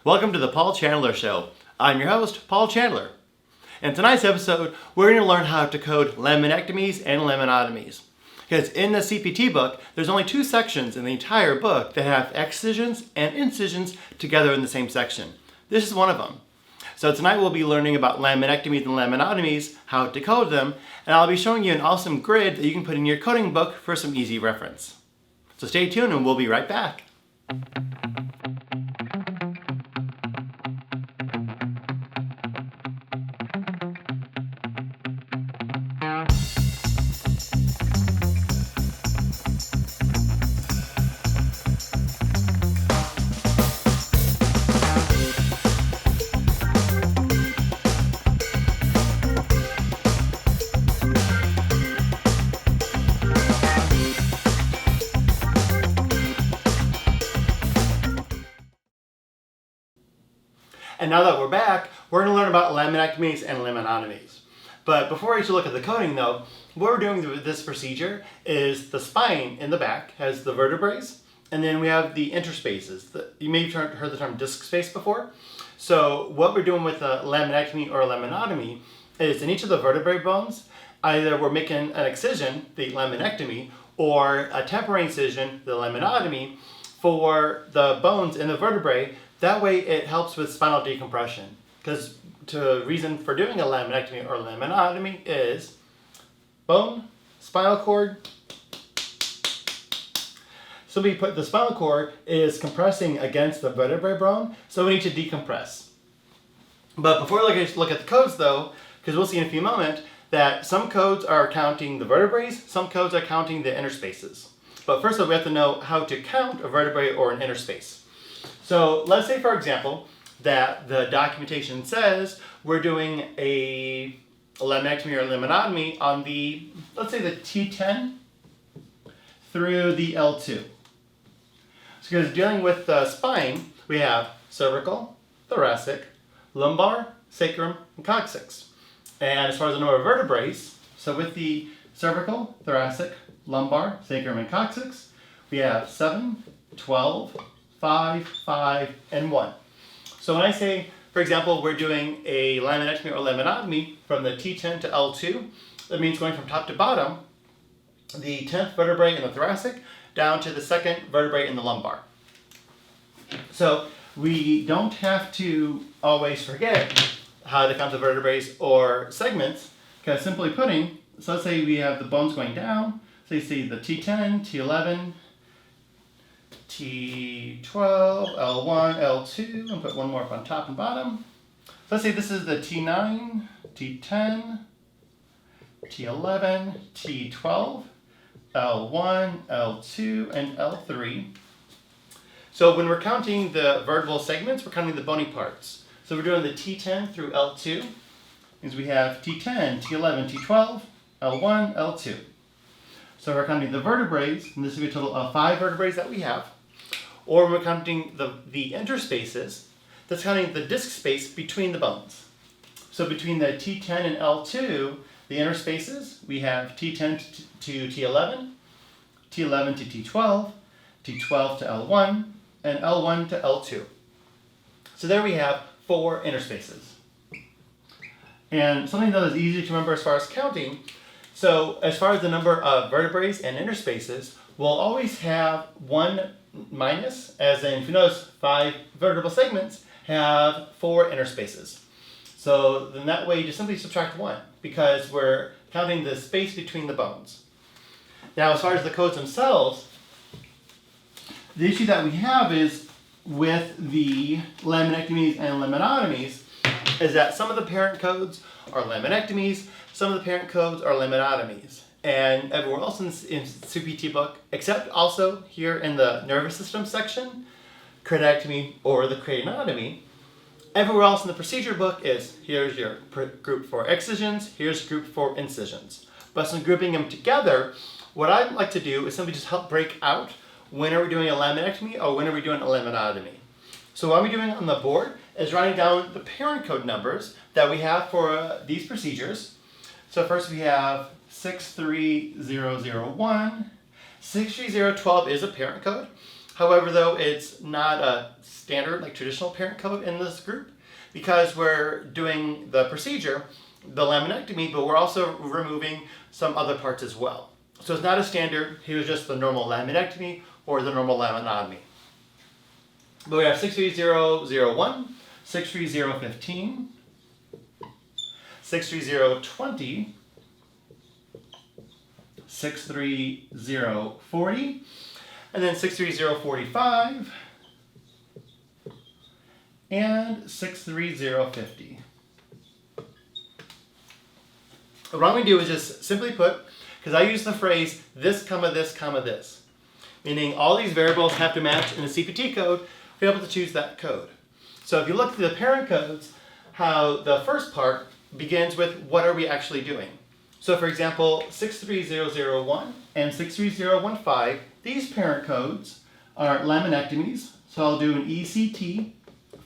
Welcome to the Paul Chandler Show. I'm your host, Paul Chandler. In tonight's episode, we're going to learn how to code laminectomies and laminotomies. Because in the CPT book, there's only 2 sections in the entire book that have excisions and incisions together in the same section. This is one of them. So tonight we'll be learning about laminectomies and laminotomies, how to code them, and I'll be showing you an awesome grid that you can put in your coding book for some easy reference. So stay tuned and we'll be right back. And now that we're back, we're going to learn about laminectomies and laminotomies. But before we actually look at the coding though, what we're doing with this procedure is the spine in the back has the vertebrae, and then we have the interspaces. You may have heard the term disc space before. So what we're doing with a laminectomy or a laminotomy is in each of the vertebrae bones, either we're making an excision, the laminectomy, or a temporary incision, the laminotomy, for the bones in the vertebrae. That way it helps with spinal decompression, because the reason for doing a laminectomy or laminotomy is bone, spinal cord. So we put the spinal cord is compressing against the vertebrae bone, so we need to decompress. But before we look at the codes though, because we'll see in a few moments that some codes are counting the vertebrae, some codes are counting the interspaces. But first of all, we have to know how to count a vertebrae or an interspace. So let's say, for example, that the documentation says we're doing a laminectomy or laminotomy on the, let's say the T10 through the L2. So because dealing with the spine, we have cervical, thoracic, lumbar, sacrum, and coccyx. And as far as the number of vertebrae, so with the cervical, thoracic, lumbar, sacrum, and coccyx, we have 7, 12, 5, 5, and 1. So when I say, for example, we're doing a laminectomy or laminotomy from the T10 to L2, that means going from top to bottom, the 10th vertebrae in the thoracic down to the 2nd vertebrae in the lumbar. So we don't have to always forget how to count the vertebrae or segments, because simply putting, so let's say we have the bones going down, so you see the T10, T11, T12, L1, L2, and put one more up on top and bottom. So let's say this is the T9, T10, T11, T12, L1, L2, and L3. So when we're counting the vertebral segments, we're counting the bony parts. So we're doing the T10 through L2, means we have T10, T11, T12, L1, L2. So we're counting the vertebrae, and this will be a total of 5 vertebrae that we have. Or we're counting the interspaces, that's counting the disc space between the bones. So between the T10 and L2, the interspaces, we have T10 to T11, T11 to T12, T12 to L1, and L1 to L2. So there we have 4 interspaces. And something that is easy to remember as far as counting, so as far as the number of vertebrae and interspaces, we'll always have 1 minus, as in, if you notice, 5 vertebral segments have 4 interspaces. So then that way you just simply subtract 1, because we're counting the space between the bones. Now as far as the codes themselves, the issue that we have is with the laminectomies and laminotomies is that some of the parent codes are laminectomies, some of the parent codes are laminotomies. And everywhere else in CPT book, except also here in the nervous system section, craniotomy or the craniotomy, everywhere else in the procedure book is here's your group for excisions, here's group for incisions. But since grouping them together, what I'd like to do is simply just help break out when are we doing a laminectomy or when are we doing a laminotomy. So what we're doing on the board is writing down the parent code numbers that we have for these procedures. So first we have 63001. 63012 is a parent code. However, though, it's not a standard, like traditional parent code in this group because we're doing the procedure, the laminectomy, but we're also removing some other parts as well. So it's not a standard, here's just the normal laminectomy or the normal laminotomy. But we have 63001, 63015, 63020, 63040, and then 63045, and 63050. What I'm going to do is just simply put, because I use the phrase this, comma, this, comma, this, meaning all these variables have to match in the CPT code to be able to choose that code. So if you look at the parent codes, how the first part begins with what are we actually doing. So for example, 63001 and 63015, these parent codes are laminectomies. So I'll do an ECT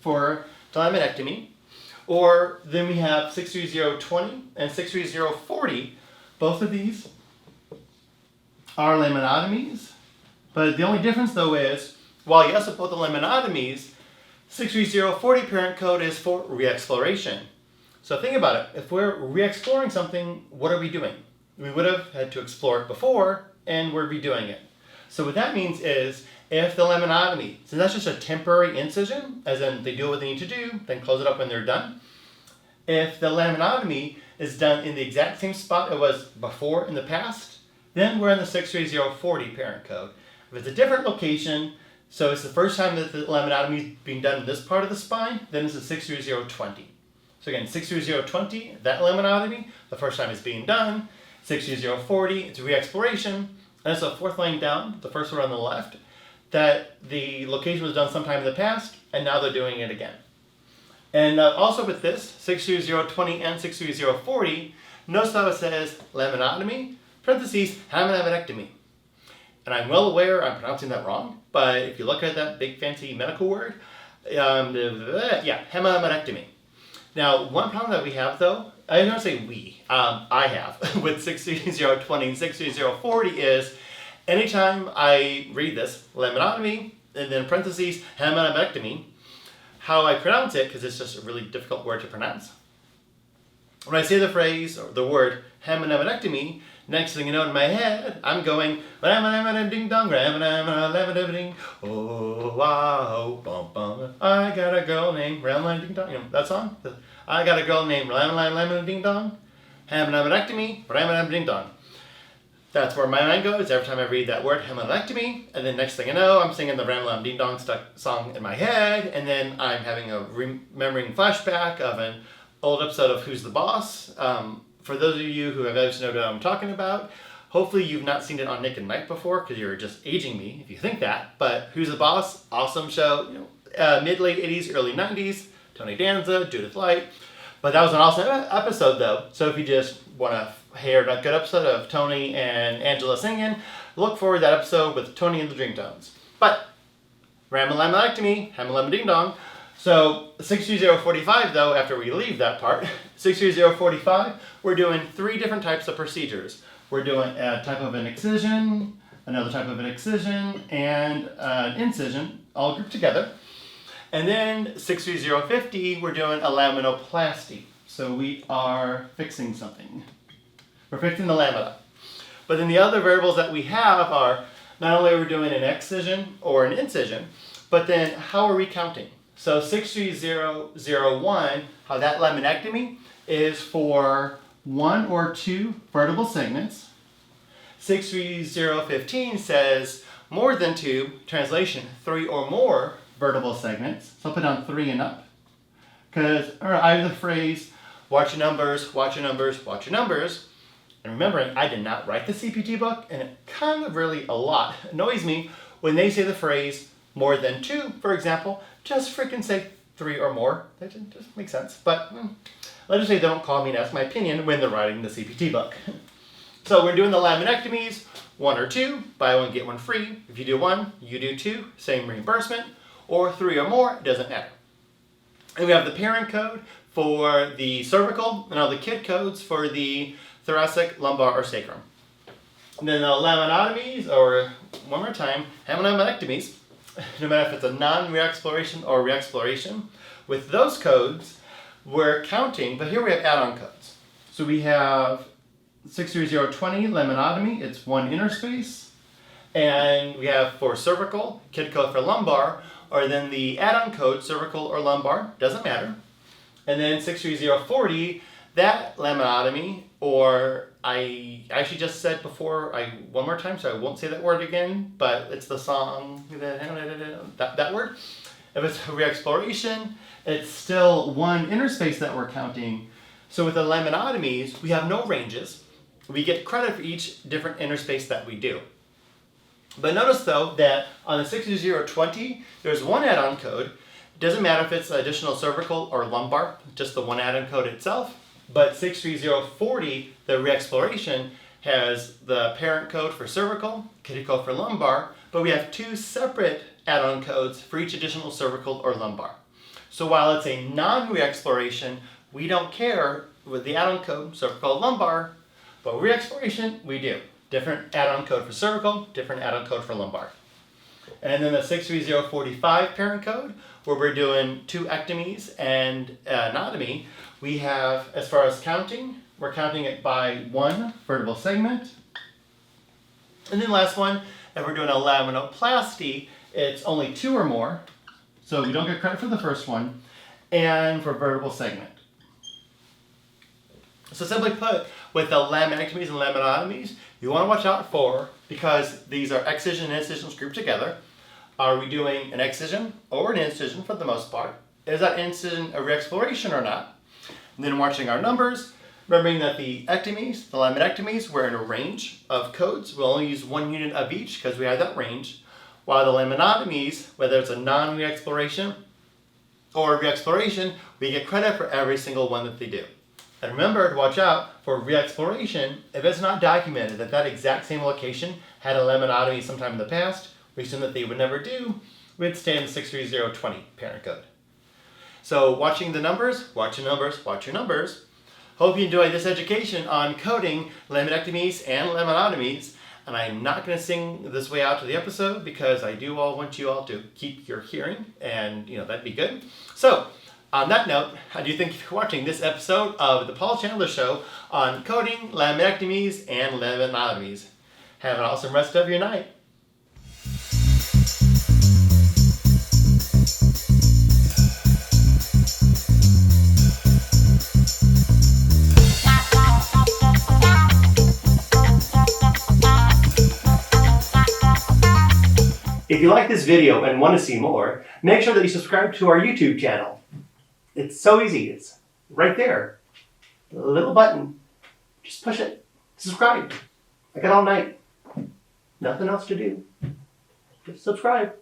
for the laminectomy. Or then we have 63020 and 63040. Both of these are laminotomies. But the only difference though is, while yes, with both the laminotomies, 63040 parent code is for re-exploration. So think about it. If we're re-exploring something, what are we doing? We would have had to explore it before, and we're redoing it. So what that means is, if the laminotomy, so that's just a temporary incision, as in they do what they need to do, then close it up when they're done. If the laminotomy is done in the exact same spot it was before in the past, then we're in the 63040 parent code. If it's a different location, so it's the first time that the laminotomy is being done in this part of the spine, then it's a 63020. So again, 63020, that laminotomy, the first time it's being done. 63040, it's a re-exploration. And it's a fourth line down, the first one on the left, that the location was done sometime in the past, and now they're doing it again. And also with this, 63020 and 63040, notice how it says laminotomy, parentheses, laminectomy. And I'm well aware I'm pronouncing that wrong, but if you look at that big fancy medical word, laminectomy. Now, one problem that we have though, I don't say we, I have, with 63020 and 63040 is, anytime I read this, laminotomy, and then parentheses, laminectomy, how I pronounce it, because it's just a really difficult word to pronounce. When I say the phrase, or the word, laminectomy, next thing you know in my head, I'm going, ding dong, ding, oh, wow, bum, bum. I got a girl named ding dong. You know that song? I got a girl named ding dong, laminectomy, ding dong. That's where my mind goes every time I read that word, laminectomy, and then next thing I know, I'm singing the Ram Ding Dong song in my head, and then I'm having a remembering flashback of an old episode of Who's the Boss. For those of you who have ever known what I'm talking about, hopefully you've not seen it on Nick and Mike before, because you're just aging me if you think that. But Who's the Boss? Awesome show. Mid-late 80s, early 90s. Tony Danza, Judith Light. But that was an awesome episode, though. So if you just want to hear a good episode of Tony and Angela singing, look forward to that episode with Tony and the Dreamtones. But laminectomy, ding dong. So 63045 though, after we leave that part, 63045, we're doing 3 different types of procedures. We're doing a type of an excision, another type of an excision, and an incision, all grouped together. And then 63050, we're doing a laminoplasty. So we are fixing something. We're fixing the lamina. But then the other variables that we have are, not only are we doing an excision or an incision, but then how are we counting? So 63001, how that laminectomy is for 1 or 2 vertebral segments. 63015 says more than 2, translation, 3 or more vertebral segments. So I'll put down 3 and up. Because I have the phrase, watch your numbers, watch your numbers, watch your numbers. And remembering, I did not write the CPT book, and it kind of really a lot annoys me when they say the phrase more than 2, for example. Just freaking say 3 or more. That just makes sense. But let's just say they don't call me and ask my opinion when they're writing the CPT book. So we're doing the laminectomies, 1 or 2, buy one, get one free. If you do 1, you do 2, same reimbursement. Or 3 or more, it doesn't matter. And we have the parent code for the cervical, and all the kid codes for the thoracic, lumbar, or sacrum. And then the laminotomies, or one more time, laminectomies. no matter if it's a non-reexploration or reexploration. With those codes, we're counting, but here we have add-on codes. So we have 63020 laminotomy, it's one interspace. And we have for cervical, kid code for lumbar, or then the add-on code, cervical or lumbar, doesn't matter. And then 63040, that laminotomy, or I actually just said before, one more time, so I won't say that word again, but it's the song, that word. If it's reexploration, it's still one interspace that we're counting. So with the laminotomies, we have no ranges. We get credit for each different interspace that we do. But notice though that on the 63020, there's one add-on code. It doesn't matter if it's additional cervical or lumbar, just the one add-on code itself. But 63040, the reexploration, has the parent code for cervical, kitty code for lumbar, but we have two separate add-on codes for each additional cervical or lumbar. So while it's a non-reexploration, we don't care with the add-on code, cervical, lumbar, but reexploration, we do. Different add-on code for cervical, different add-on code for lumbar. And then the 63045 parent code, where we're doing two ectomies and anotomy, we have, as far as counting, we're counting it by one vertebral segment. And then last one, if we're doing a laminoplasty, it's only two or more, so we don't get credit for the first one, and for vertebral segment. So simply put, with the laminectomies and laminotomies, you want to watch out for, because these are excision and incisions grouped together. Are we doing an excision or an incision for the most part? Is that incision a reexploration or not? And then watching our numbers, remembering that the ectomies, the laminectomies, we're in a range of codes. We'll only use one unit of each because we have that range. While the laminotomies, whether it's a non-reexploration or a reexploration, we get credit for every single one that they do. And remember to watch out for reexploration. If it's not documented that that exact same location had a laminotomy sometime in the past, we assume that they would never do, we'd stay in the 63020 parent code. So watching the numbers, watch your numbers, watch your numbers. Hope you enjoyed this education on coding laminectomies and laminotomies. And I'm not going to sing this way out to the episode because I do want you all to keep your hearing, and that'd be good. So on that note, I do thank you for watching this episode of the Paul Chandler Show on coding laminectomies and laminotomies. Have an awesome rest of your night. If you like this video and want to see more, make sure that you subscribe to our YouTube channel. It's so easy. It's right there. A little button. Just push it. Subscribe. I got all night. Nothing else to do. Just subscribe.